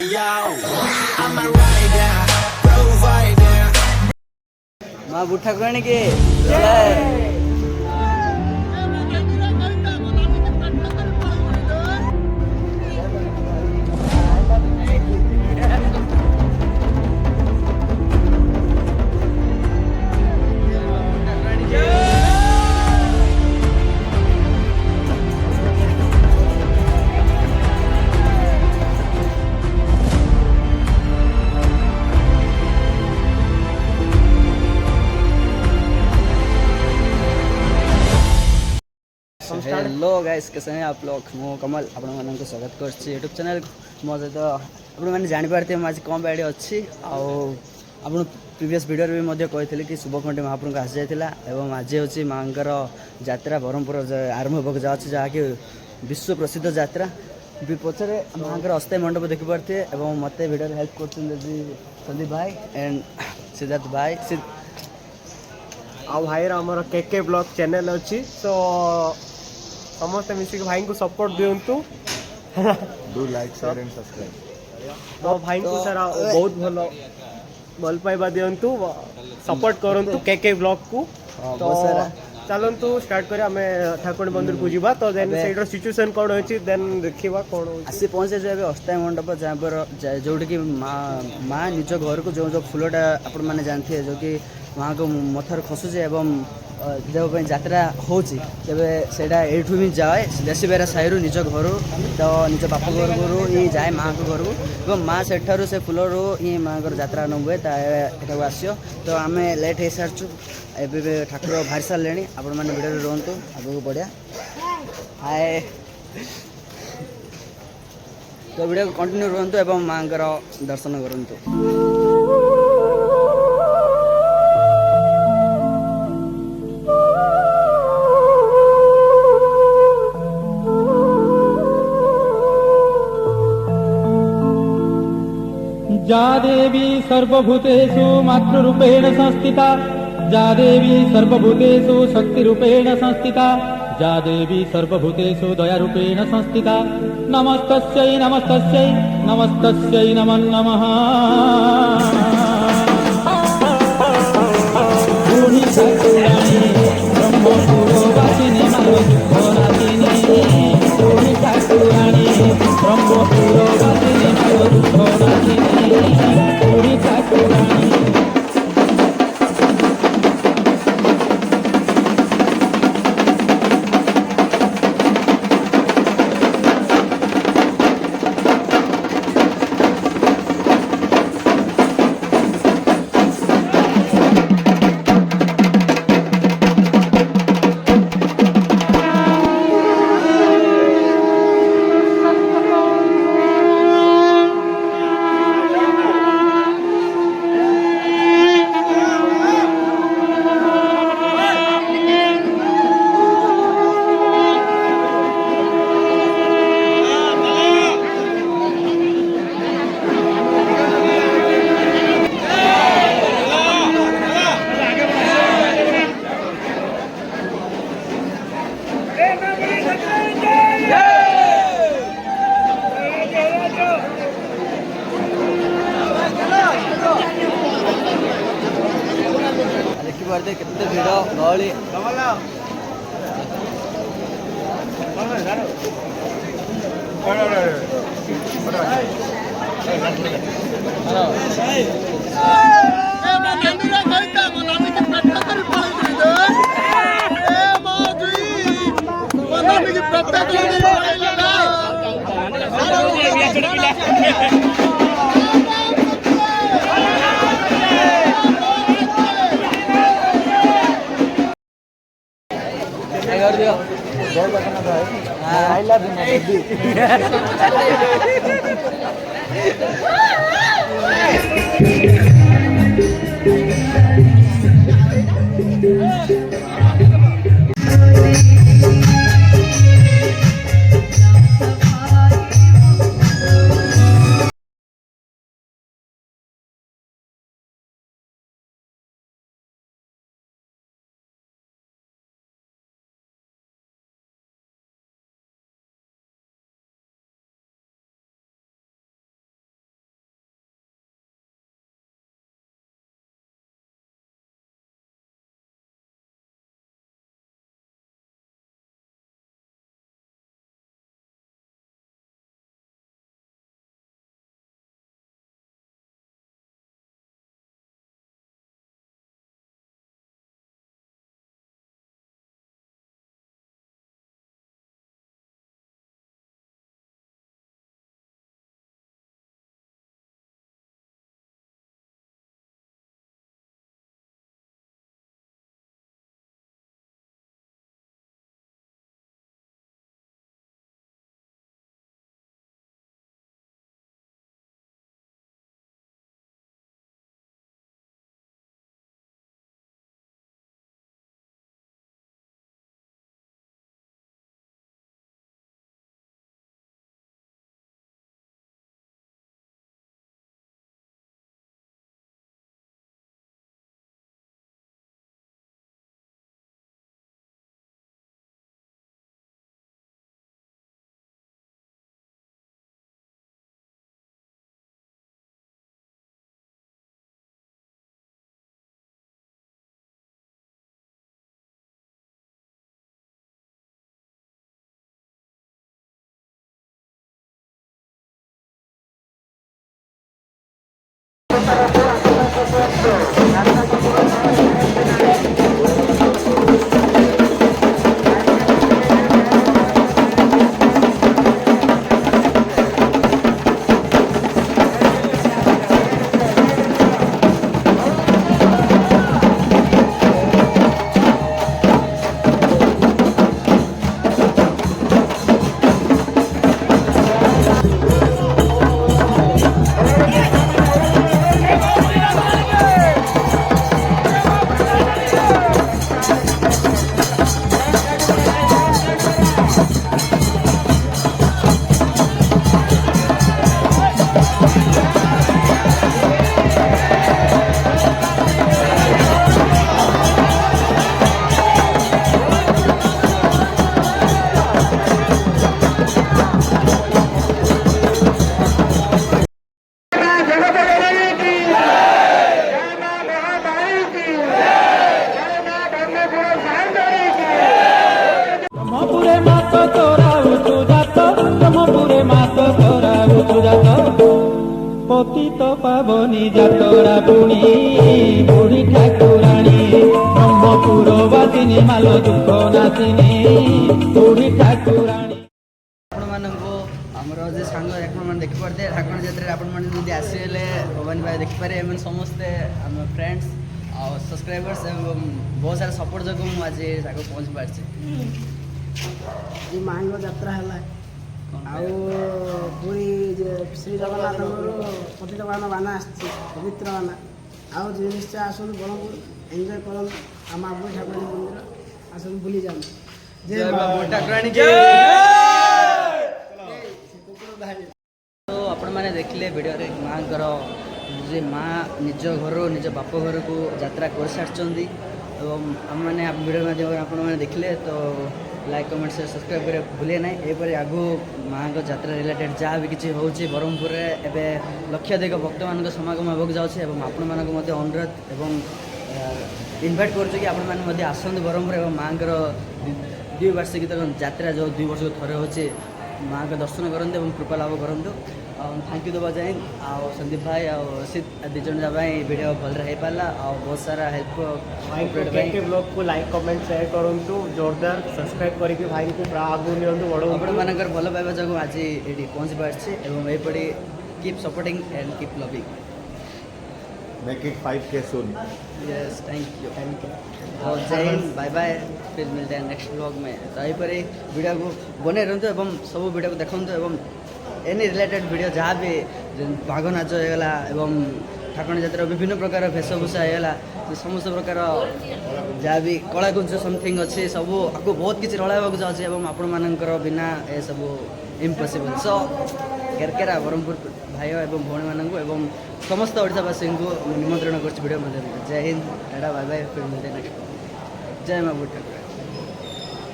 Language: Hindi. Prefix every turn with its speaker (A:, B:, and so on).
A: माँ बुढ़ा कहने के जय। हेलो गाइस कैसे हैं आप लोग। मु कमल आपण मानक स्वागत करछि यूट्यूब चैनल मो सहित आपण मैंने जापारे आज कम बाड़ी अच्छी आपन प्रीवियस वीडियो भी मध्य कही कि शुभखंडी महाप्रभु आसी जाइला एवं आज हूँ माँ यात्रा ब्रह्मपुर आरंभ होगा जाच्छे जहाँकि विश्व प्रसिद्ध यात्रा भी पचर माँ अस्थायी मंडप देखिपारे और मत भिडियो हेल्प कर संदीप भाई एंड सिद्धार्थ भाई
B: आ भाई आमर के ब्लॉग चैनल अच्छी तो समस्त मिसिक भाई को सपोर्ट दिंतु
C: do like share and subscribe
B: तो भाई को सारा बहुत भल भल पाइबा दिंतु सपोर्ट करंतु के ब्लॉग को तो चलतु स्टार्ट करें आम ठाकुर मंदिर को जीवा तो देन से सिचुएशन कौन अच्छी देन देखा कौन
A: आसी पहुँचे जो अस्थायी मंडप जहाँ पर जोटी कि माँ निज घर को जो फूलटा आपण मैंने जानते हैं जो कि माँ को मथर खसुचे एवं जब यात्रा होती तेज भी जाए देशी बेरा साई निज घर तो निज बाप घर को ही जाए माँ को घर को माँ सेठार से फूल ही माँ को यात्रा आरंभ हुए आसो तो आम लेट हो सार्चु ए ठाकुर बाहरी सारे आपण मैंने भिडियो रुहतु आगे बढ़िया हाय तो वीडियो कंटिन्यू रुहतु एवं माँ दर्शन करूँ।
D: जा देवी सर्वभूतेषु मातृरूपेण संस्थिता जा देवी सर्वभूतेषु शक्तिरूपेण संस्थिता जा देवी सर्वभूतेषु दयारूपेण संस्थिता नमस्तस्यै नमस्तस्यै नमस्तस्यै नमो नमः। बुढ़ी ठाकुराणी ब्रह्मपुरवासिनी मातृनाशिनी बुढ़ी ठाकुराणी ब्रह्मपुरवासिनी मातृनाशिनी बुढ़ी ठाकुराणी।
A: देखिए कितने भिड़ गहली कर दियो
B: आई लव
D: ব্রহ্মপুরে মাত তোরা উঁচু জাত ব্রহ্মপুরে মাত তোরা উঁচু জাত পতিত পাবনী যাতরা পুণী বুড়ি ঠাকুরাণী ব্রহ্মপুর বাসিনী মাল দুঃখ নাসিনী বুড়ি ঠাকুরাণী
A: ଆପଣମାନଙ୍କୁ ଆମର ଯେ ସାଙ୍ଗ ଆପଣମାନେ ଦେଖିପାରୁଥିବେ ଠାକୁର ଯାତ୍ରାରେ ଆପଣମାନେ ଯଦି ଆସିଗଲେ ଭବାନୀ ଭାଇ ଦେଖିପାରିବେ ଏମାନେ ସମସ୍ତେ ଆମ ଫ୍ରେଣ୍ଡସ୍ ଆଉ ସବସ୍କ୍ରାଇବର୍ସ ଏବଂ ବହୁତ ସାରା ସପୋର୍ଟ ଯୋଗୁଁ ମୁଁ ଆଜି ତାକୁ ପହଞ୍ଚି ପାରିଛି
E: ଏ ମାଙ୍କ ଯାତ୍ରା ହେଲା ଆଉ ପୁରୀ ଶ୍ରୀ ଜଗନ୍ନାଥଙ୍କର ପତିତପାବନ ବାନା ଆସିଛି ପବିତ୍ର ବାନା ଆଉ ନିଶ୍ଚୟ ଆସନ୍ତୁ ବ୍ରହ୍ମପୁର ଏନ୍ଜୟ କରନ୍ତୁ ଆମ ଆବୁଳି ଠାକୁରାଣୀ ମନ୍ଦିର ଆସନ୍ତୁ ବୁଲି ଯାଆନ୍ତୁ
A: ଜୟ ବାବୁ ଠାକୁରାଣୀ ତ ଆପଣମାନେ ଦେଖିଲେ ଭିଡ଼ିଓରେ ମାଆଙ୍କର ଯେ ମା ନିଜ ଘରୁ ନିଜ ବାପ ଘରକୁ ଯାତ୍ରା କରିସାରିଛନ୍ତି ଏବଂ ଆମମାନେ ଭିଡ଼ିଓ ମାଧ୍ୟମରେ ଆପଣମାନେ ଦେଖିଲେ ତ ଲାଇକ୍ କମେଣ୍ଟ ସେୟାର ସବସ୍କ୍ରାଇବ୍ କରିବା ଭୁଲିବେ ନାହିଁ ଏପରି ଆଗକୁ ମାଆଙ୍କ ଯାତ୍ରା ରିଲେଟେଡ୍ ଯାହା ବି କିଛି ହେଉଛି ବ୍ରହ୍ମପୁରରେ ଏବେ ଲକ୍ଷାଧିକ ଭକ୍ତମାନଙ୍କ ସମାଗମ ହେବାକୁ ଯାଉଛି ଏବଂ ଆପଣମାନଙ୍କୁ ମଧ୍ୟ ଅନୁରୋଧ ଏବଂ ଇନଭାଇଟ୍ କରୁଛୁ କି ଆପଣମାନେ ମଧ୍ୟ ଆସନ୍ତୁ ବ୍ରହ୍ମପୁର ଏବଂ ମାଆଙ୍କର ଦ୍ୱିବାର୍ଷିକୀ ଯାତ୍ରା ଯେଉଁ 2 ବର୍ଷକୁ ଥରେ ହେଉଛି ମାଆଙ୍କ ଦର୍ଶନ କରନ୍ତୁ ଏବଂ କୃପା ଲାଭ କରନ୍ତୁ ଆଉ ଥ୍ୟାଙ୍କ ୟୁ ଦେବା ଯାଏଁ ଆଉ ସନ୍ଦୀପ ଭାଇ ଆଉ ଅସିତ 2 ଜଣ ଯାକ ପାଇଁ ଭିଡ଼ିଓ ଭଲରେ ହେଇପାରିଲା ଆଉ ବହୁତ ସାରା ହେଲ୍ପ
B: ଭାଇ ବ୍ଲଗ୍କୁ ଲାଇକ୍ କମେଣ୍ଟ ସେୟାର କରନ୍ତୁ ଜୋରଦାର ସବସ୍କ୍ରାଇବ୍ କରିକି ଭାଇଙ୍କୁ ପୁରା ଆଗକୁ ନିଅନ୍ତୁ ବଡ଼
A: ଆପଣମାନଙ୍କର ଭଲ ପାଇବା ଯୋଗୁଁ ଆଜି ଏଇଠି ପହଞ୍ଚି ପାରିଛି ଏବଂ ଏହିପରି keep supporting and keep loving
C: Make it 5K soon.
A: Yes thank you और जय हिंद बाय बाय फिर मिलते हैं नेक्स्ट ब्लॉग में तो यहीपरि वीडियो को बने रहतु एवं सब वीडियो को देखु एवं एनी रिलेटेड वीडियो जहाँ भी भाग नाच होगा एवं ठाकुर जातर विभिन्न प्रकार वेशभूषा होगा समस्त प्रकार जहाँ भी कलाकुंज समथिंग अच्छे सब आपको बहुत किसी रलाइवाक जाऊँगी एवं आपण मानकर बिना ए सब इम्पॉसिबल सो केरकेरा ब्रह्मपुर भाई एवं भौणी मानक एवं समस्त ओडावासी को निमंत्रण कर वीडियो माध्यम जय हिंद टाटा बाय बाय फिर मिलते नेक्स्ट जय माँ बुढ़ ठाकुर।